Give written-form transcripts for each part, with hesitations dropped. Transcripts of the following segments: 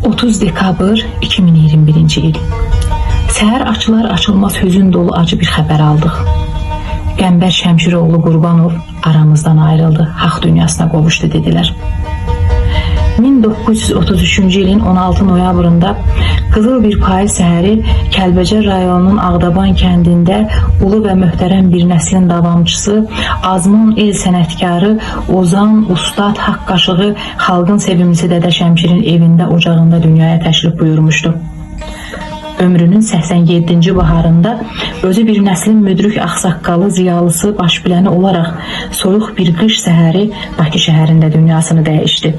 30 dekabr 2021-ci il. Səhər açılar-açılmaz hüzün dolu acı bir xəbər aldıq. Qəmbər Şəmşiroğlu Qurbanov aramızdan ayrıldı, haq dünyasına qovuşdu dedilər. 1933-cü ilin 16 noyabrında qızıl bir payız səhəri Kəlbəcər rayonunun Ağdaban kəndində ulu və möhtərəm bir nəslin davamçısı, azman el sənətkarı, ozan, ustad, haqq qaşığı, xalqın sevimlisi Dədə Şəmşirin evində, ocağında dünyaya təşrif buyurmuşdu. Ömrünün 87-ci baharında özü bir nəslin müdrik ağsaqqalı, ziyalısı, başbiləni olaraq soyuq bir qış səhəri Bakı şəhərində dünyasını dəyişdi.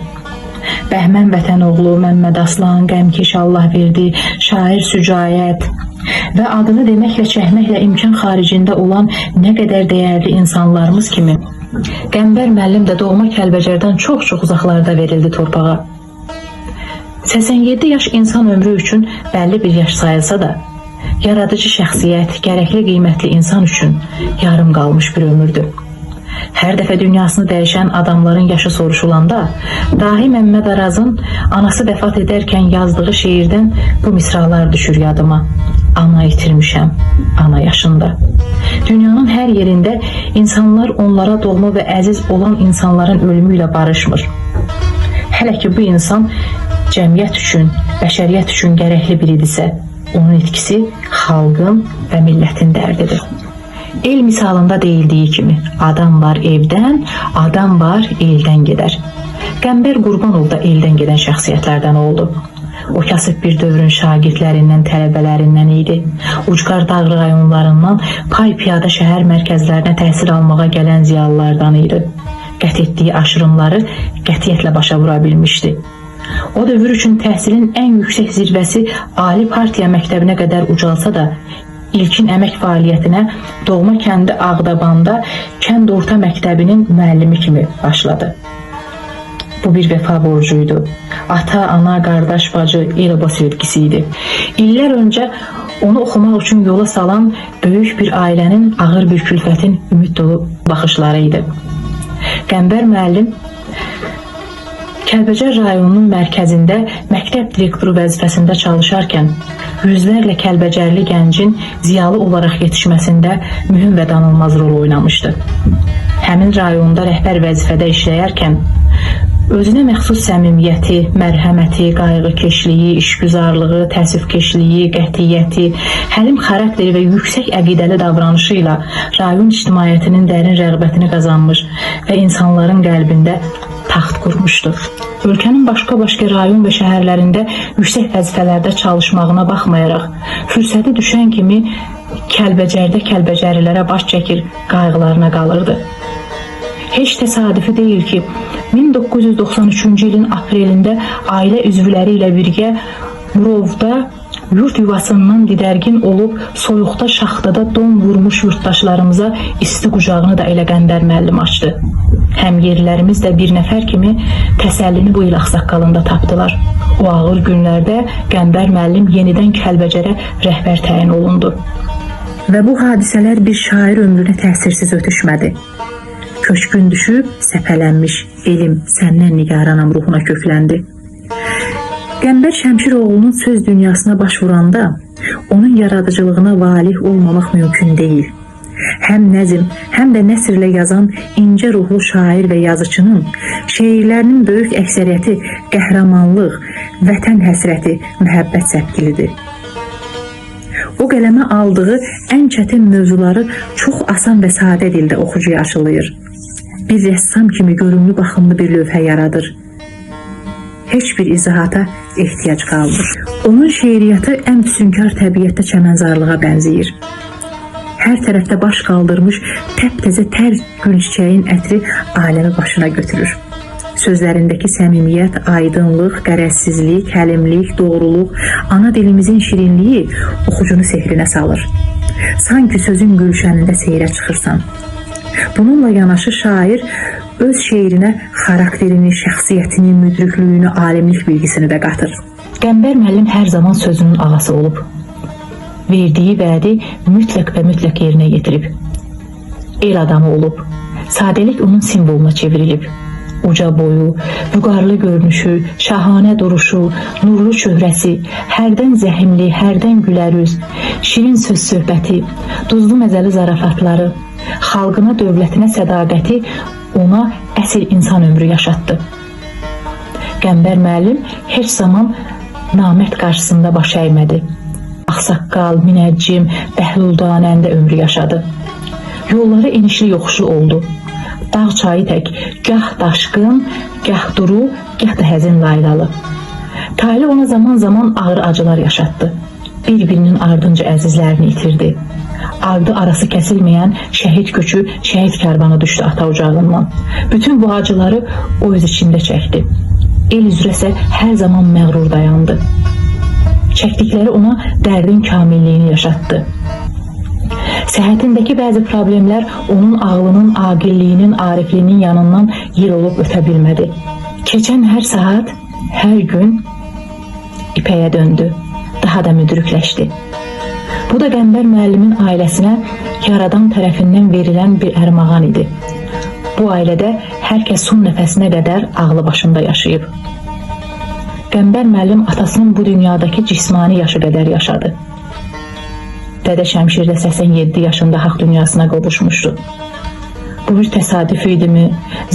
Bəhmən Vətənoğlu, Məmməd Aslan, Qəmkeş Allahverdi, şair Sücayət və adını deməklə çəkməklə imkan xaricində olan nə qədər dəyərli insanlarımız kimi Qəmbər müəllim də doğma Kəlbəcərdən çox-çox uzaqlarda verildi torpağa. 87 yaş insan ömrü üçün bəlli bir yaş sayılsa da, yaradıcı şəxsiyyət, gərəkli qiymətli insan üçün yarım qalmış bir ömürdür. Hər dəfə dünyasını dəyişən adamların yaşı soruşulanda, dahi Məmməd Arazın anası vəfat edərkən yazdığı şeirdən bu misralar düşür yadıma. Ana itirmişəm, ana yaşında. Dünyanın hər yerində insanlar onlara doğma və əziz olan insanların ölümü ilə barışmır. Hələ ki bu insan cəmiyyət üçün, bəşəriyyət üçün gərəkli biridirsə, onun etkisi xalqın və millətin dərdidir. El misalında deyildiyi kimi, adam var evdən, adam var eldən gedər. Qəmbər Qurbanov da eldən gedən şəxsiyyətlərdən oldu. O kasıb bir dövrün şagirdlərindən, tələbələrindən idi. Ucqar dağ rayonlarından pay-piyada şəhər mərkəzlərinə təhsil almağa gələn ziyalılardan idi. Qət etdiyi aşırımları qətiyyətlə başa vura bilmişdi. O dövr üçün təhsilin ən yüksək zirvəsi Ali Partiya məktəbinə qədər ucalsa da, ilkin əmək fəaliyyətinə doğma kəndi Ağdabanda kənd orta məktəbinin müəllimi kimi başladı. Bu bir vəfa borcuydu. Ata, ana, qardaş, bacı, el-oba sevgisi idi. İllər öncə onu oxumaq üçün yola salan böyük bir ailənin ağır bir külfətin ümid dolu baxışları idi. Qəmbər müəllim Kəlbəcər rayonunun mərkəzində məktəb direktoru vəzifəsində çalışarkən yüzlərlə Kəlbəcərli gəncin ziyalı olaraq yetişməsində mühüm və danılmaz rol oynamışdı. Həmin rayonda rəhbər vəzifədə işləyərkən özünə məxsus səmimiyyəti, mərhəməti, qayğıkeşliyi, işgüzarlığı, təəssüfkeşliyi, qətiyyəti, həlim xarakteri və yüksək əqidəli davranışı ilə rayon ictimaiyyətinin dərin rəğbətini qazanmış və insanların qəlbində taxt qurmuşdu. Ölkənin başqa rayon və şəhərlərində yüksək vəzifələrdə çalışmağına baxmayaraq, fürsəti düşən kimi Kəlbəcərdə Kəlbəcərlilərə baş çəkir, qayğılarına qalırdı. Heç təsadüfi deyil ki, 1993-cü ilin aprelində ailə üzvləri ilə birgə Murovda yurt yuvasından didərgin olub, soyuqda şaxtada don vurmuş yurttaşlarımıza isti qucağını da elə Qəmbər müəllim açdı. Həm yerlərimiz də bir nəfər kimi təsəllini bu il ağsaqqalında tapdılar. O ağır günlərdə Qəmbər müəllim yenidən Kəlbəcərə rəhbər təyin olundu. Və bu hadisələr bir şair ömrünə təsirsiz ötüşmədi. Köşkün düşüb, səpələnmiş elim səndən nigaranam ruhuna kökləndi. Qəmbər Şəmşiroğlunun söz dünyasına baş vuranda onun yaradıcılığına valih olmamaq mümkün deyil. Həm nəzm, həm də nəsrlə yazan incə ruhlu şair və yazıcının şeirlərinin böyük əksəriyyəti qəhrəmanlıq, vətən həsrəti, məhəbbət səpkilidir. O qələmə aldığı ən çətin mövzuları çox asan və sadə dildə oxucuya aşılayır. Bir rəssam kimi görünümlü baxımlı bir lövhə yaradır. Heç bir izahata ehtiyac qalmır. Onun şeiriyyatı ən füsunkar təbiətdə çəmənzarlığa bənzəyir. Hər tərəfdə baş qaldırmış təptəzə tər gül çiçəyin ətri aləmi başına götürür. Sözlərindəki səmimiyyət, aydınlıq, qərəzsizlik, həlimlik, doğruluq, ana dilimizin şirinliyi oxucunu sehrinə salır. Sanki sözün gülşənində seyrə çıxırsan. Bununla yanaşı şair öz şeirinə xarakterini, şəxsiyyətini, müdrikliyini, alimlik bilgisini də qatır. Qəmbər müəllim hər zaman sözünün ağası olub. Verdiyi vədi mütləq və mütləq yerinə yetirib. El adamı olub. Sadəlik onun simvoluna çevrilib. Uca boyu, vüqarlı görünüşü, şahanə duruşu, nurlu çöhrəsi, hərdən zəhimli, hərdən gülərüz, şirin söz söhbəti, duzlu məzəli zarafatları, xalqına, dövlətinə sədaqəti ona əsl insan ömrü yaşatdı. Qəmbər müəllim heç zaman namərd qarşısında baş əymədi. Ağsaqqal, münəccim, bəhluldanəndə ömrü yaşadı. Yolları enişli yoxuşlu oldu. Dağ çayı tək, gah daşqın, gah duru, gah da həzin laylalı. Talih ona zaman zaman ağır acılar yaşatdı. Bir-birinin ardınca əzizlərini itirdi. Ardı arası kəsilməyən şəhid köçü, şəhid kərvanı düşdü ata ocağından. Bütün bu acıları o öz içində çəkdi. El üzrəsə hər zaman məğrur dayandı. Çəkdikləri ona dərdin kamilliyini yaşatdı. Səhhətindəki bəzi problemlər onun ağlının, aqilliyinin, arifliyinin yanından yel olub ötə bilmədi. Keçən hər saat, hər gün ipəyə döndü. Daha da müdrikləşdi. Bu da Qəmbər müəllimin ailəsinə Yaradan tərəfindən verilən bir ərmağan idi. Bu ailədə hər kəs son nəfəsinə qədər ağlı başında yaşayıb. Qəmbər müəllim atasının bu dünyadakı cismani yaşı qədər yaşadı. Dədə Şəmşir də 87 yaşında haqq dünyasına qovuşmuşdu. Bu bir təsadüf idimi,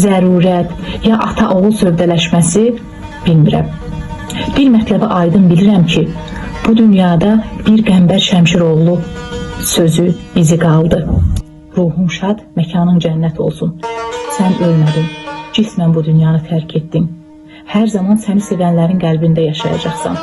zərurət ya ata-oğul sövdələşməsi bilmirəm. Bir mətləbi aydın bilirəm ki, bu dünyada bir Qəmbər Şəmşiroğlu sözü, izi qaldı. Ruhun şad, məkanın cənnət olsun. Sən ölmədin, cismən bu dünyanı tərk etdin. Hər zaman səni sevənlərin qəlbində yaşayacaqsan.